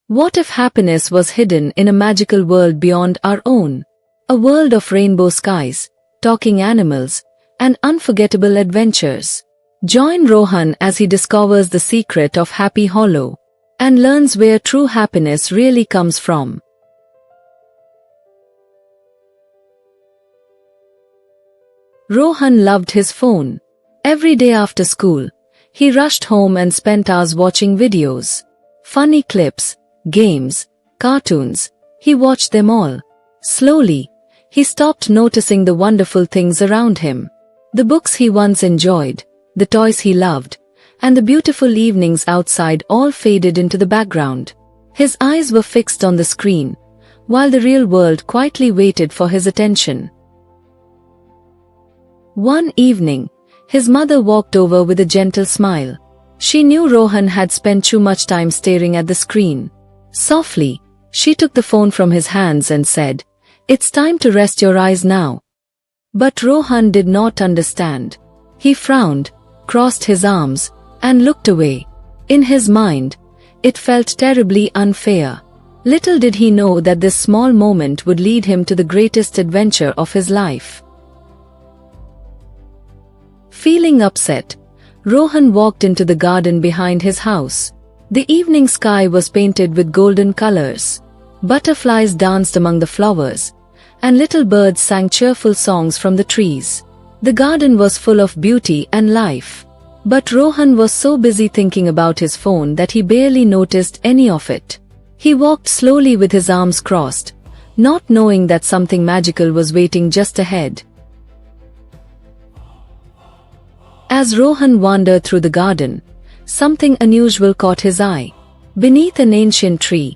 What if happiness was hidden in a magical world beyond our own? A world of rainbow skies, talking animals, and unforgettable adventures. Join Rohan as he discovers the secret of Happy Hollow and learns where true happiness really comes from. Rohan loved his phone. Every day after school, he rushed home and spent hours watching videos. Funny clips, games, cartoons, he watched them all. Slowly, he stopped noticing the wonderful things around him. The books he once enjoyed, the toys he loved, and the beautiful evenings outside all faded into the background. His eyes were fixed on the screen, while the real world quietly waited for his attention. One evening, his mother walked over with a gentle smile. She knew Rohan had spent too much time staring at the screen. Softly, she took the phone from his hands and said, "It's time to rest your eyes now." But Rohan did not understand. He frowned, crossed his arms, and looked away. In his mind, it felt terribly unfair. Little did he know that this small moment would lead him to the greatest adventure of his life. Feeling upset, Rohan walked into the garden behind his house. The evening sky was painted with golden colors. Butterflies danced among the flowers, and little birds sang cheerful songs from the trees. The garden was full of beauty and life. But Rohan was so busy thinking about his phone that he barely noticed any of it. He walked slowly with his arms crossed, not knowing that something magical was waiting just ahead. As Rohan wandered through the garden, something unusual caught his eye. Beneath an ancient tree,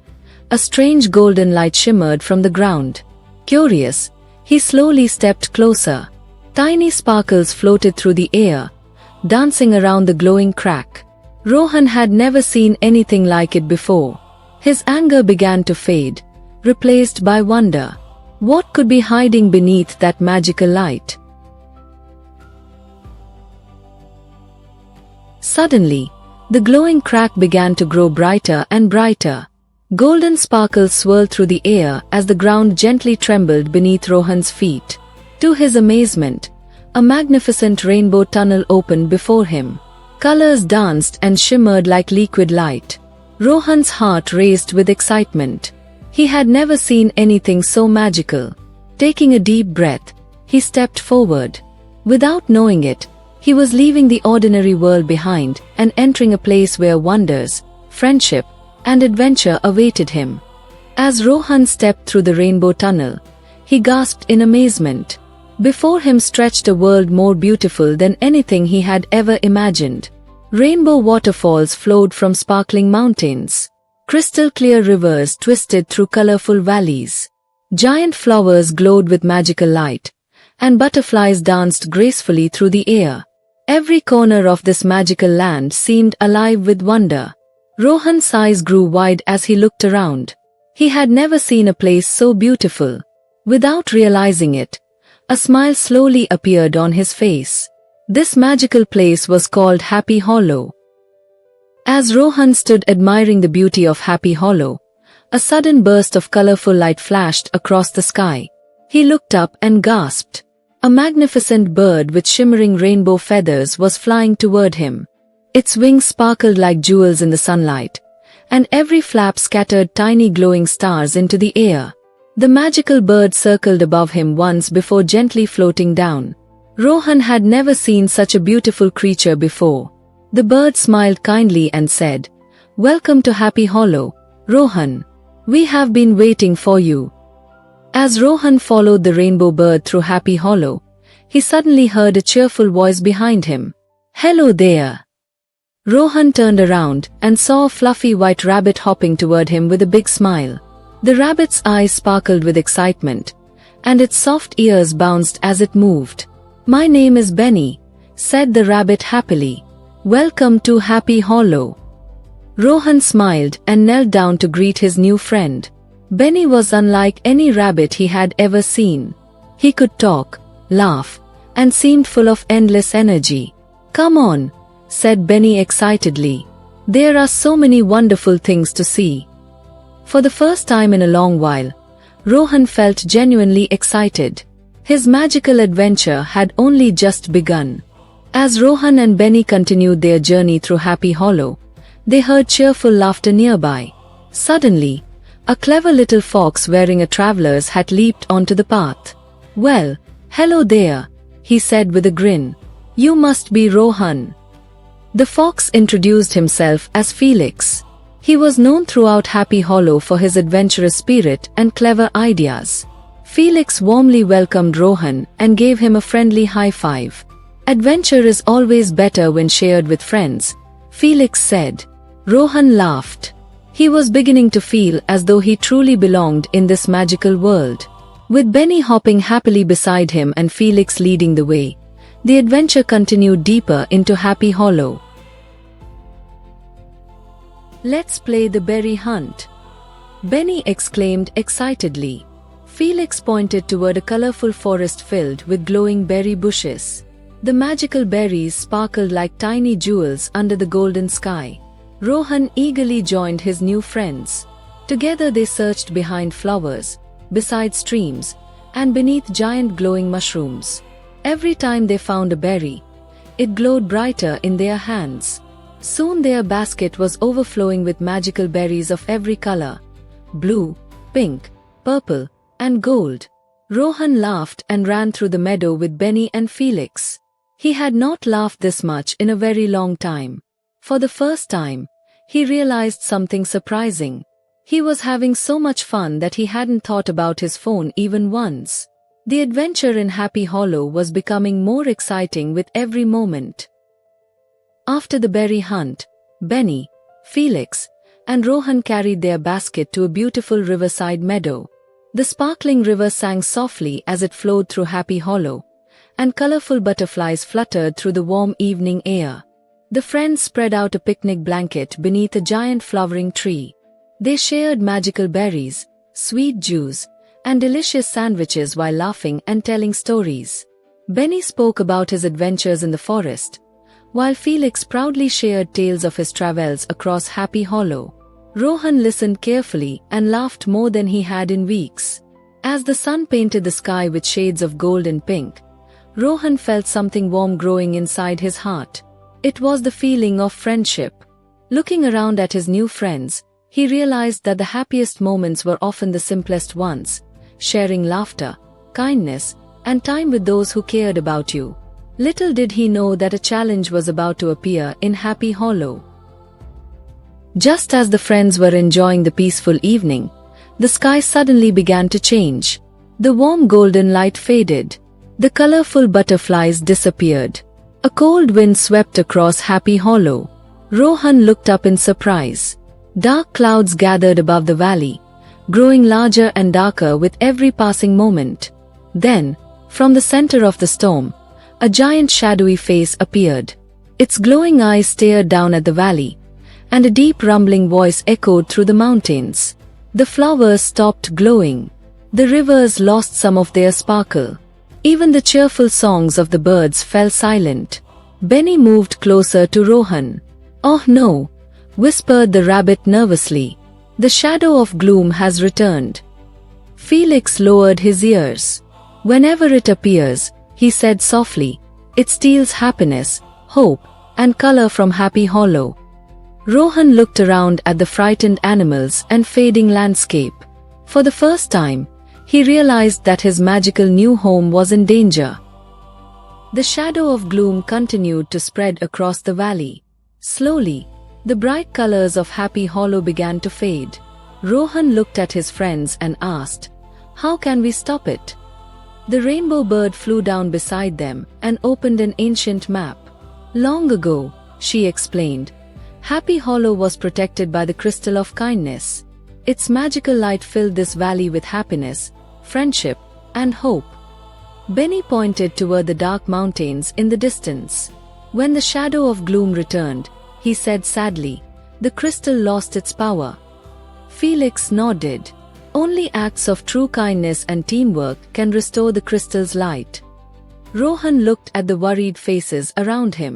a strange golden light shimmered from the ground. Curious, he slowly stepped closer. Tiny sparkles floated through the air, dancing around the glowing crack. Rohan had never seen anything like it before. His anger began to fade, replaced by wonder. What could be hiding beneath that magical light? Suddenly, the glowing crack began to grow brighter and brighter. Golden sparkles swirled through the air as the ground gently trembled beneath Rohan's feet. To his amazement, a magnificent rainbow tunnel opened before him. Colors danced and shimmered like liquid light. Rohan's heart raced with excitement. He had never seen anything so magical. Taking a deep breath, he stepped forward. Without knowing it, he was leaving the ordinary world behind and entering a place where wonders, friendship, and adventure awaited him. As Rohan stepped through the rainbow tunnel, he gasped in amazement. Before him stretched a world more beautiful than anything he had ever imagined. Rainbow waterfalls flowed from sparkling mountains. Crystal clear rivers twisted through colorful valleys. Giant flowers glowed with magical light, and butterflies danced gracefully through the air. Every corner of this magical land seemed alive with wonder. Rohan's eyes grew wide as he looked around. He had never seen a place so beautiful. Without realizing it, a smile slowly appeared on his face. This magical place was called Happy Hollow. As Rohan stood admiring the beauty of Happy Hollow, a sudden burst of colorful light flashed across the sky. He looked up and gasped. A magnificent bird with shimmering rainbow feathers was flying toward him. Its wings sparkled like jewels in the sunlight, and every flap scattered tiny glowing stars into the air. The magical bird circled above him once before gently floating down. Rohan had never seen such a beautiful creature before. The bird smiled kindly and said, "Welcome to Happy Hollow, Rohan. We have been waiting for you." As Rohan followed the rainbow bird through Happy Hollow, he suddenly heard a cheerful voice behind him. "Hello there." Rohan turned around and saw a fluffy white rabbit hopping toward him with a big smile. The rabbit's eyes sparkled with excitement, and its soft ears bounced as it moved. "My name is Benny," said the rabbit happily. "Welcome to Happy Hollow." Rohan smiled and knelt down to greet his new friend. Benny was unlike any rabbit he had ever seen. He could talk, laugh, and seemed full of endless energy. "Come on," said Benny excitedly. "There are so many wonderful things to see." For the first time in a long while, Rohan felt genuinely excited. His magical adventure had only just begun. As Rohan and Benny continued their journey through Happy Hollow, they heard cheerful laughter nearby. Suddenly, a clever little fox wearing a traveler's hat leaped onto the path. "Well, hello there," he said with a grin. "You must be Rohan." The fox introduced himself as Felix. He was known throughout Happy Hollow for his adventurous spirit and clever ideas. Felix warmly welcomed Rohan and gave him a friendly high five. "Adventure is always better when shared with friends," Felix said. Rohan laughed. He was beginning to feel as though he truly belonged in this magical world. With Benny hopping happily beside him and Felix leading the way, the adventure continued deeper into Happy Hollow. "Let's play the berry hunt," Benny exclaimed excitedly. Felix pointed toward a colorful forest filled with glowing berry bushes. The magical berries sparkled like tiny jewels under the golden sky. Rohan eagerly joined his new friends. Together they searched behind flowers, beside streams, and beneath giant glowing mushrooms. Every time they found a berry, it glowed brighter in their hands. Soon their basket was overflowing with magical berries of every color: blue, pink, purple, and gold. Rohan laughed and ran through the meadow with Benny and Felix. He had not laughed this much in a very long time. For the first time, he realized something surprising. He was having so much fun that he hadn't thought about his phone even once. The adventure in Happy Hollow was becoming more exciting with every moment. After the berry hunt, Benny, Felix, and Rohan carried their basket to a beautiful riverside meadow. The sparkling river sang softly as it flowed through Happy Hollow, and colorful butterflies fluttered through the warm evening air. The friends spread out a picnic blanket beneath a giant flowering tree. They shared magical berries, sweet juice, and delicious sandwiches while laughing and telling stories. Benny spoke about his adventures in the forest, while Felix proudly shared tales of his travels across Happy Hollow. Rohan listened carefully and laughed more than he had in weeks. As the sun painted the sky with shades of gold and pink, Rohan felt something warm growing inside his heart. It was the feeling of friendship. Looking around at his new friends, he realized that the happiest moments were often the simplest ones: sharing laughter, kindness, and time with those who cared about you. Little did he know that a challenge was about to appear in Happy Hollow. Just as the friends were enjoying the peaceful evening, the sky suddenly began to change. The warm golden light faded. The colorful butterflies disappeared. A cold wind swept across Happy Hollow. Rohan looked up in surprise. Dark clouds gathered above the valley, growing larger and darker with every passing moment. Then, from the center of the storm, a giant shadowy face appeared. Its glowing eyes stared down at the valley, and a deep rumbling voice echoed through the mountains. The flowers stopped glowing. The rivers lost some of their sparkle. Even the cheerful songs of the birds fell silent. Benny moved closer to Rohan. "Oh no," whispered the rabbit nervously. "The shadow of gloom has returned." Felix lowered his ears. "Whenever it appears," he said softly, "it steals happiness, hope, and color from Happy Hollow." Rohan looked around at the frightened animals and fading landscape. For the first time, he realized that his magical new home was in danger. The shadow of gloom continued to spread across the valley. Slowly, the bright colors of Happy Hollow began to fade. Rohan looked at his friends and asked, "How can we stop it?" The rainbow bird flew down beside them and opened an ancient map. "Long ago," she explained, "Happy Hollow was protected by the crystal of kindness. Its magical light filled this valley with happiness, friendship, and hope." Benny pointed toward the dark mountains in the distance. When the shadow of gloom returned, he said sadly, "The crystal lost its power." Felix nodded. "Only acts of true kindness and teamwork can restore the crystal's light." Rohan looked at the worried faces around him.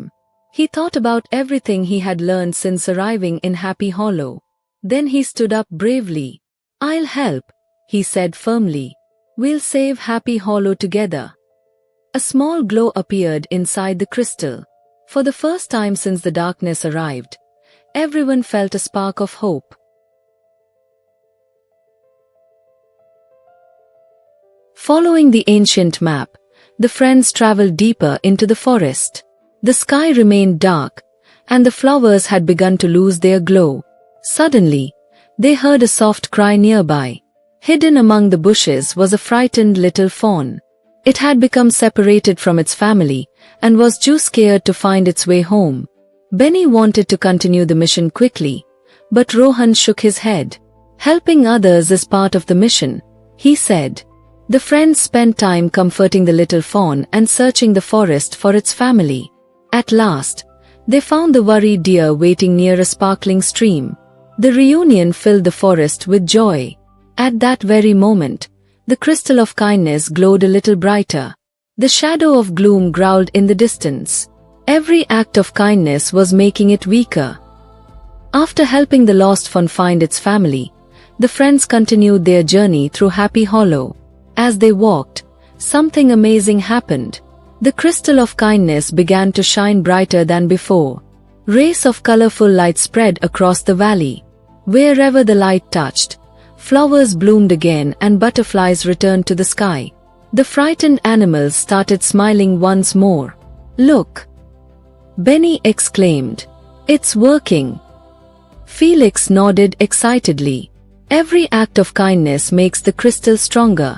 He thought about everything he had learned since arriving in Happy Hollow. Then he stood up bravely. "I'll help," he said firmly. "We'll save Happy Hollow together." A small glow appeared inside the crystal. For the first time since the darkness arrived, everyone felt a spark of hope. Following the ancient map, the friends traveled deeper into the forest. The sky remained dark, and the flowers had begun to lose their glow. Suddenly, they heard a soft cry nearby. Hidden among the bushes was a frightened little fawn. It had become separated from its family and was too scared to find its way home. Benny wanted to continue the mission quickly, but Rohan shook his head. "Helping others is part of the mission," he said. The friends spent time comforting the little fawn and searching the forest for its family. At last, they found the worried deer waiting near a sparkling stream. The reunion filled the forest with joy. At that very moment, the crystal of kindness glowed a little brighter. The shadow of gloom growled in the distance. Every act of kindness was making it weaker. After helping the lost fawn find its family, the friends continued their journey through Happy Hollow. As they walked, something amazing happened. The crystal of kindness began to shine brighter than before. Rays of colorful light spread across the valley. Wherever the light touched, flowers bloomed again and butterflies returned to the sky. The frightened animals started smiling once more. "Look!" Benny exclaimed. "It's working!" Felix nodded excitedly. Every act of kindness makes the crystal stronger.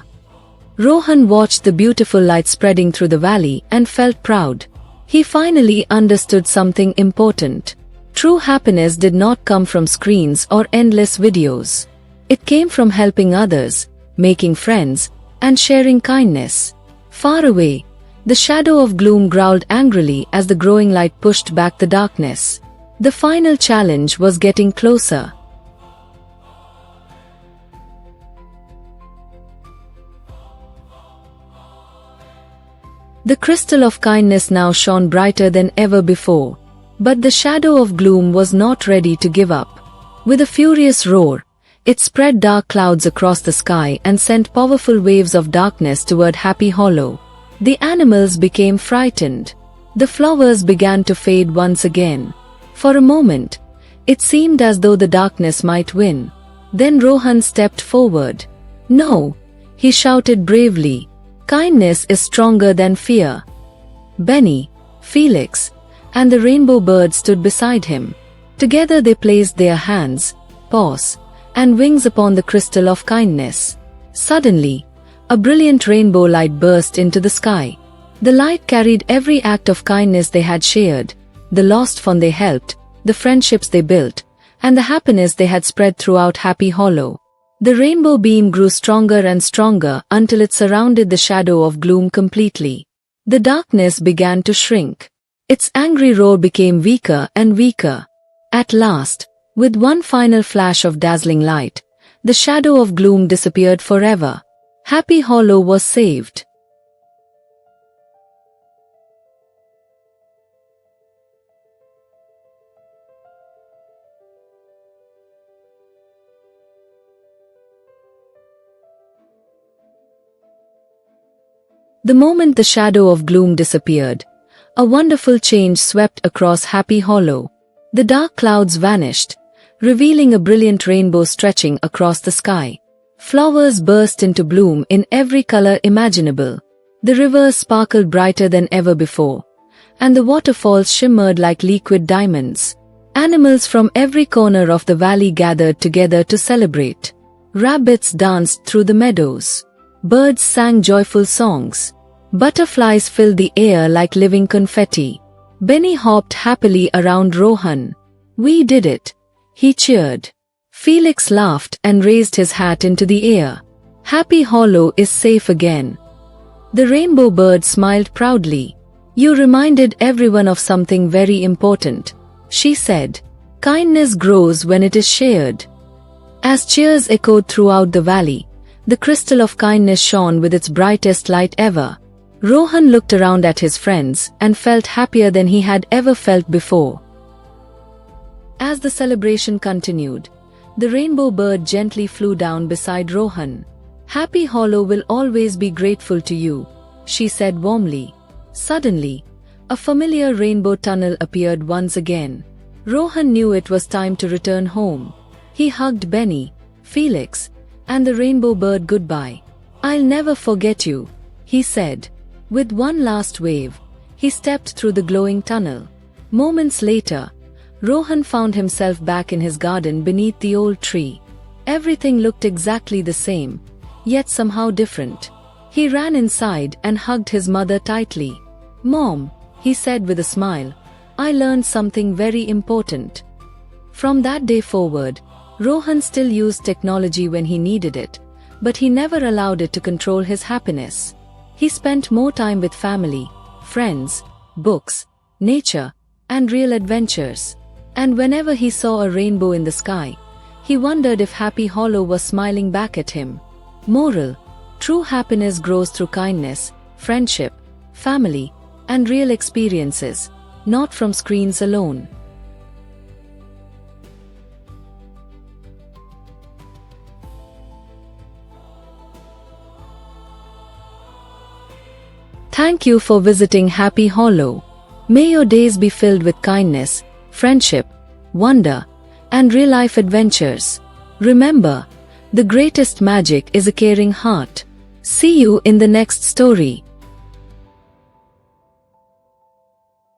Rohan watched the beautiful light spreading through the valley and felt proud. He finally understood something important. True happiness did not come from screens or endless videos. It came from helping others, making friends, and sharing kindness. Far away, the shadow of gloom growled angrily as the growing light pushed back the darkness. The final challenge was getting closer. The crystal of kindness now shone brighter than ever before. But the shadow of gloom was not ready to give up. With a furious roar, it spread dark clouds across the sky and sent powerful waves of darkness toward Happy Hollow. The animals became frightened. The flowers began to fade once again. For a moment, it seemed as though the darkness might win. Then Rohan stepped forward. "No!" he shouted bravely. "Kindness is stronger than fear." Benny, Felix, and the rainbow bird stood beside him. Together they placed their hands, paws, and wings upon the crystal of kindness. Suddenly, a brilliant rainbow light burst into the sky. The light carried every act of kindness they had shared, the lost fawn they helped, the friendships they built, and the happiness they had spread throughout Happy Hollow. The rainbow beam grew stronger and stronger until it surrounded the shadow of gloom completely. The darkness began to shrink. Its angry roar became weaker and weaker. At last, with one final flash of dazzling light, the shadow of gloom disappeared forever. Happy Hollow was saved. The moment the shadow of gloom disappeared, a wonderful change swept across Happy Hollow. The dark clouds vanished, revealing a brilliant rainbow stretching across the sky. Flowers burst into bloom in every color imaginable. The rivers sparkled brighter than ever before, and the waterfalls shimmered like liquid diamonds. Animals from every corner of the valley gathered together to celebrate. Rabbits danced through the meadows. Birds sang joyful songs. Butterflies filled the air like living confetti. Benny hopped happily around Rohan. "We did it!" he cheered. Felix laughed and raised his hat into the air. "Happy Hollow is safe again." The rainbow bird smiled proudly. "You reminded everyone of something very important," she said. "Kindness grows when it is shared." As cheers echoed throughout the valley, the crystal of kindness shone with its brightest light ever. Rohan looked around at his friends and felt happier than he had ever felt before. As the celebration continued, The rainbow bird gently flew down beside Rohan. "Happy Hollow will always be grateful to you," she said warmly. Suddenly, a familiar rainbow tunnel appeared once again. Rohan knew it was time to return home. He hugged Benny, Felix, and the rainbow bird goodbye. "I'll never forget you," he said. With one last wave, he stepped through the glowing tunnel. Moments later, Rohan found himself back in his garden beneath the old tree. Everything looked exactly the same, yet somehow different. He ran inside and hugged his mother tightly. "Mom," he said with a smile, "I learned something very important." From that day forward, Rohan still used technology when he needed it, but he never allowed it to control his happiness. He spent more time with family, friends, books, nature, and real adventures. And whenever he saw a rainbow in the sky, he wondered if Happy Hollow was smiling back at him. Moral: true happiness grows through kindness, friendship, family, and real experiences, not from screens alone. Thank you for visiting Happy Hollow. May your days be filled with kindness, friendship, wonder, and real-life adventures. Remember, the greatest magic is a caring heart. See you in the next story.